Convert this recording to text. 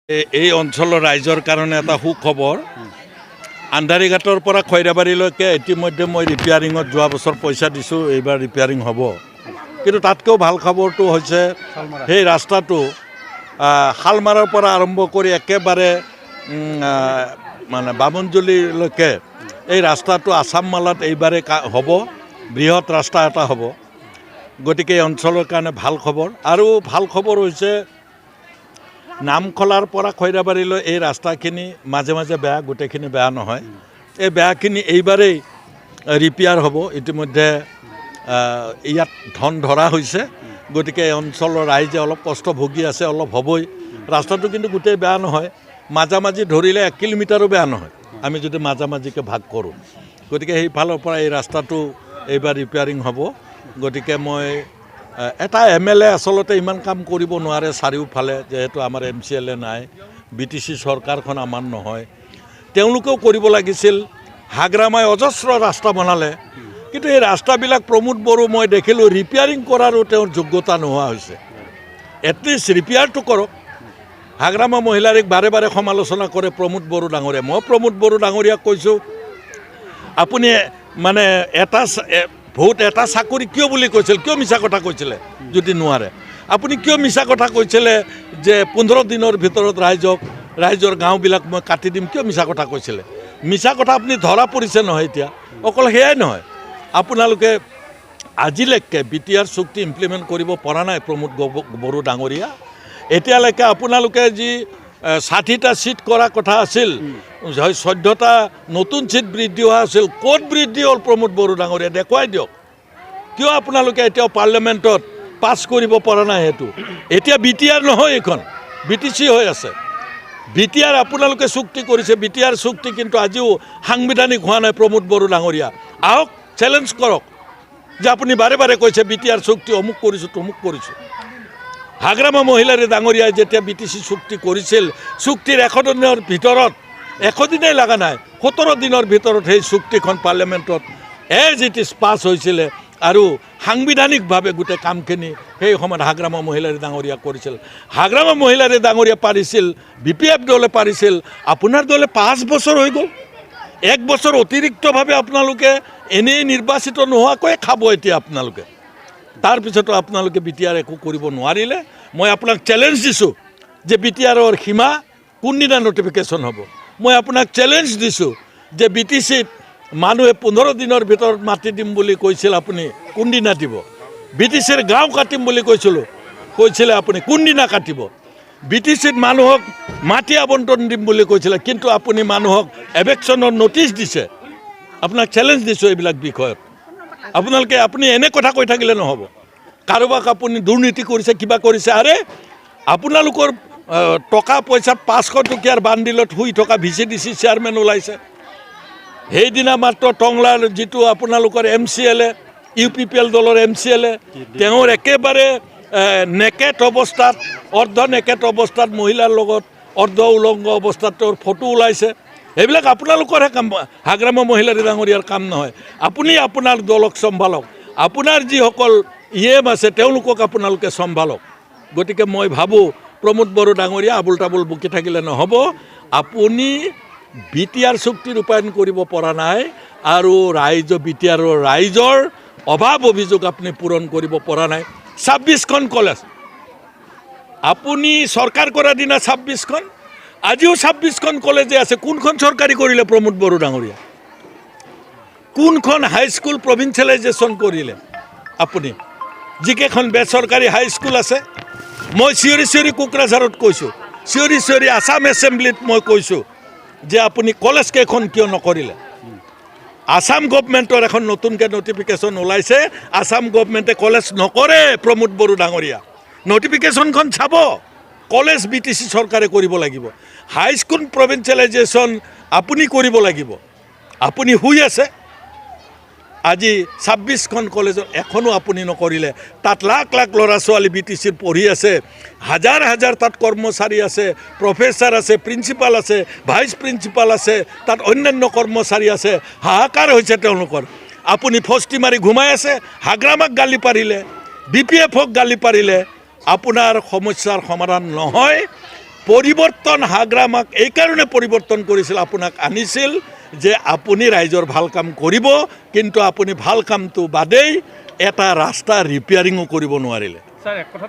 এই অঞ্চলৰ ৰাইজৰ কাৰণে এটা সুখবৰ আন্ধাৰীঘাটৰ পৰা খৈৰাবাৰীলৈকে ইতিমধ্যে মই ৰিপেয়াৰিঙত যোৱা বছৰ পইচা দিছোঁ, এইবাৰ ৰিপেয়াৰিং হ'ব। কিন্তু তাতকৈও ভাল খবৰটো হৈছে সেই ৰাস্তাটো শালমাৰৰ পৰা আৰম্ভ কৰি একেবাৰে মানে বামুণজুলিলৈকে এই ৰাস্তাটো আছাম মালাত এইবাৰে হ'ব, বৃহৎ ৰাস্তা এটা হ'ব। গতিকে এই অঞ্চলৰ কাৰণে ভাল খবৰ। আৰু ভাল খবৰ হৈছে নামখলাৰ পৰা খৈৰাবাৰীলৈ এই ৰাস্তাখিনি মাজে মাজে বেয়া, গোটেইখিনি বেয়া নহয়। এই বেয়াখিনি এইবাৰেই ৰিপেয়াৰ হ'ব। ইতিমধ্যে ইয়াত ধন ধৰা হৈছে, গতিকে এই অঞ্চলৰ ৰাইজে অলপ কষ্ট ভুগি আছে, অলপ হ'বই। ৰাস্তাটো কিন্তু গোটেই বেয়া নহয়, মাজামাজি ধৰিলে 1 কিলোমিটাৰো বেয়া নহয় আমি যদি মাজামাজিকৈ ভাগ কৰোঁ। গতিকে সেইফালৰ পৰা এই ৰাস্তাটো এইবাৰ ৰিপেয়াৰিং হ'ব। গতিকে মই এটা MLA আচলতে ইমান কাম কৰিব নোৱাৰে চাৰিওফালে, যেহেতু আমাৰ MCLA নাই, BTC চৰকাৰখন আমাৰ নহয়। তেওঁলোকেও কৰিব লাগিছিল। হাগ্ৰামাই অজস্ৰ ৰাস্তা বনালে, কিন্তু এই ৰাস্তাবিলাক প্ৰমোদ বড়ো মই দেখিলোঁ ৰিপেয়াৰিং কৰাৰো তেওঁৰ যোগ্যতা নোহোৱা হৈছে। এটলিষ্ট ৰিপেয়াৰটো কৰক। হাগ্ৰামা মহিলাৰীক বাৰে বাৰে সমালোচনা কৰে প্ৰমোদ বড়ো ডাঙৰীয়া। মই প্ৰমোদ বড়ো ডাঙৰীয়াক কৈছোঁ, আপুনি মানে ভোট এটা চাকৰি কিয় বুলি কৈছিল, কিয় মিছা কথা কৈছিলে যদি নোৱাৰে? আপুনি কিয় মিছা কথা কৈছিলে যে 15 দিনৰ ভিতৰত ৰাইজৰ গাঁওবিলাক মই কাটি দিম, কিয় মিছা কথা কৈছিলে? মিছা কথা আপুনি ধৰা পৰিছে নহয় এতিয়া। অকল সেয়াই নহয়, আপোনালোকে আজিলৈকে BTR চুক্তি ইমপ্লিমেণ্ট কৰিব পৰা নাই প্ৰমোদ বড়ো ডাঙৰীয়া। এতিয়ালৈকে আপোনালোকে যি 60টা ছিট কৰা কথা আছিল, 14টা নতুন ছিট বৃদ্ধি হোৱা আছিল, ক'ত বৃদ্ধি হ'ল প্ৰমোদ বড়ো ডাঙৰীয়া? দেখুৱাই দিয়ক। কিয় আপোনালোকে এতিয়াও পাৰ্লিয়ামেণ্টত পাছ কৰিব পৰা নাই? সেইটো এতিয়া BTR নহয়, এইখন BTC হৈ আছে। BTR আপোনালোকে চুক্তি কৰিছে, BTR চুক্তি কিন্তু আজিও সাংবিধানিক হোৱা নাই। প্ৰমোদ বড়ো ডাঙৰীয়া আহক, চেলেঞ্জ কৰক যে আপুনি বাৰে বাৰে কৈছে BTR চুক্তি অমুক কৰিছোঁ তমুক কৰিছোঁ। হাগ্ৰামা মহিলাৰী ডাঙৰীয়াই যেতিয়া BTC চুক্তি কৰিছিল, চুক্তিৰ 100 দিনৰ ভিতৰত, 100 দিনেই লগা নাই, 17 দিনৰ ভিতৰত সেই চুক্তিখন পাৰ্লিয়ামেণ্টত এজ ইট ইজ পাছ হৈছিলে। আৰু সাংবিধানিকভাৱে গোটেই কামখিনি সেই সময়ত হাগ্ৰামা মহিলাৰী ডাঙৰীয়া কৰিছিল। হাগ্ৰামা মহিলাৰী ডাঙৰীয়া পাৰিছিল, BPF দলে পাৰিছিল, আপোনাৰ দলে 5 বছৰ হৈ গ'ল। 1 বছৰ অতিৰিক্তভাৱে আপোনালোকে এনেই নিৰ্বাচিত নোহোৱাকৈ খাব এতিয়া আপোনালোকে। তাৰপিছতো আপোনালোকে BTR একো কৰিব নোৱাৰিলে। মই আপোনাক চেলেঞ্জ দিছোঁ যে BTRৰ সীমা কোনদিনা নটিফিকেশ্যন হ'ব। মই আপোনাক চেলেঞ্জ দিছোঁ যে BTCত মানুহে 15 দিনৰ ভিতৰত মাটি দিম বুলি কৈছিল, আপুনি কোনদিনা দিব? BTCৰ গাঁও কাটিম বুলি কৈছিলে, আপুনি কোনদিনা কাটিব? BTCত মানুহক মাটি আবণ্টন দিম বুলি কৈছিলে, কিন্তু আপুনি মানুহক এভেকশ্যনৰ নটিচ দিছে। আপোনাক চেলেঞ্জ দিছোঁ এইবিলাক বিষয়ত। আপুনি এনে কথা কৈ থাকিলে নহ'ব। কাৰোবাক আপুনি দুৰ্নীতি কৰিছে, কিবা কৰিছে। আৰে আপোনালোকৰ টকা পইচাত 500 টকীয়াৰ বান্দিলত শুই থকা VCDC চেয়াৰমেন ওলাইছে। সেইদিনা মাত্ৰ টংলাৰ যিটো আপোনালোকৰ MCLA, UPPL দলৰ MCLA, তেওঁৰ একেবাৰে নেকেট অৱস্থাত, অৰ্ধ নেকেট অৱস্থাত মহিলাৰ লগত অৰ্ধ উলংগ অৱস্থাত তেওঁৰ ফটো ওলাইছে। এইবিলাক আপোনালোকৰহে কাম, হাগ্ৰামা মহিলাৰী ডাঙৰীয়াৰ কাম নহয়। আপুনি আপোনাৰ দলক চম্ভালক, আপোনাৰ যিসকল EM আছে তেওঁলোকক আপোনালোকে চম্ভালক। গতিকে মই ভাবোঁ প্ৰমোদ বড়ো ডাঙৰীয়া আবুল তাবুল বকি থাকিলে নহ'ব। আপুনি BTR চুক্তি ৰূপায়ণ কৰিব পৰা নাই, আৰু ৰাইজৰ অভাৱ অভিযোগ আপুনি পূৰণ কৰিব পৰা নাই। 26খন কলেজ আপুনি চৰকাৰ কৰাৰ দিনা 26খন, আজিও 26খন কলেজে আছে। কোনখন চৰকাৰী কৰিলে প্ৰমোদ বড়ো ডাঙৰীয়া? কোনখন হাইস্কুল প্ৰভিন্সিয়েলাইজেশ্যন কৰিলে আপুনি? যিকেইখন বেচৰকাৰী হাইস্কুল আছে, মই চিঞৰি কোকৰাঝাৰত কৈছোঁ, চিঞৰি আছাম এছেম্বলিত মই কৈছোঁ যে আপুনি কলেজ কেইখন কিয় নকৰিলে? আছাম গভমেণ্টৰ এখন নতুনকৈ নটিফিকেশ্যন ওলাইছে, আছাম গভমেণ্টে কলেজ নকৰে। প্ৰমোদ বড়ো ডাঙৰীয়া নটিফিকেশ্যনখন চাব। কলেজ BTC চৰকাৰে কৰিব লাগিব, হাইস্কুল প্ৰভিন্সিয়েলাইজেশ্যন আপুনি কৰিব লাগিব। আপুনি শুই আছে। আজি 26খন কলেজত এখনো আপুনি নকৰিলে। তাত লাখ লাখ ল'ৰা ছোৱালী BTCৰ পঢ়ি আছে, হাজাৰ হাজাৰ তাত কৰ্মচাৰী আছে, প্ৰফেচাৰ আছে, প্ৰিন্সিপাল আছে, ভাইচ প্ৰিন্সিপাল আছে, তাত অন্যান্য কৰ্মচাৰী আছে। হাহাকাৰ হৈছে তেওঁলোকৰ। আপুনি ফষ্টি মাৰি ঘুমাই আছে। হাগ্ৰামাক গালি পাৰিলে, BPFক গালি পাৰিলে আপোনাৰ সমস্যাৰ সমাধান নহয়। পৰিৱৰ্তন হাগ্ৰামাক এইকাৰণে পৰিৱৰ্তন কৰিছিল, আপোনাক আনিছিল যে আপুনি ৰাইজৰ ভাল কাম কৰিব, কিন্তু আপুনি ভাল কামটো বাদেই এটা ৰাস্তা ৰিপেয়াৰিঙো কৰিব নোৱাৰিলে। স্যাৰ এক কথা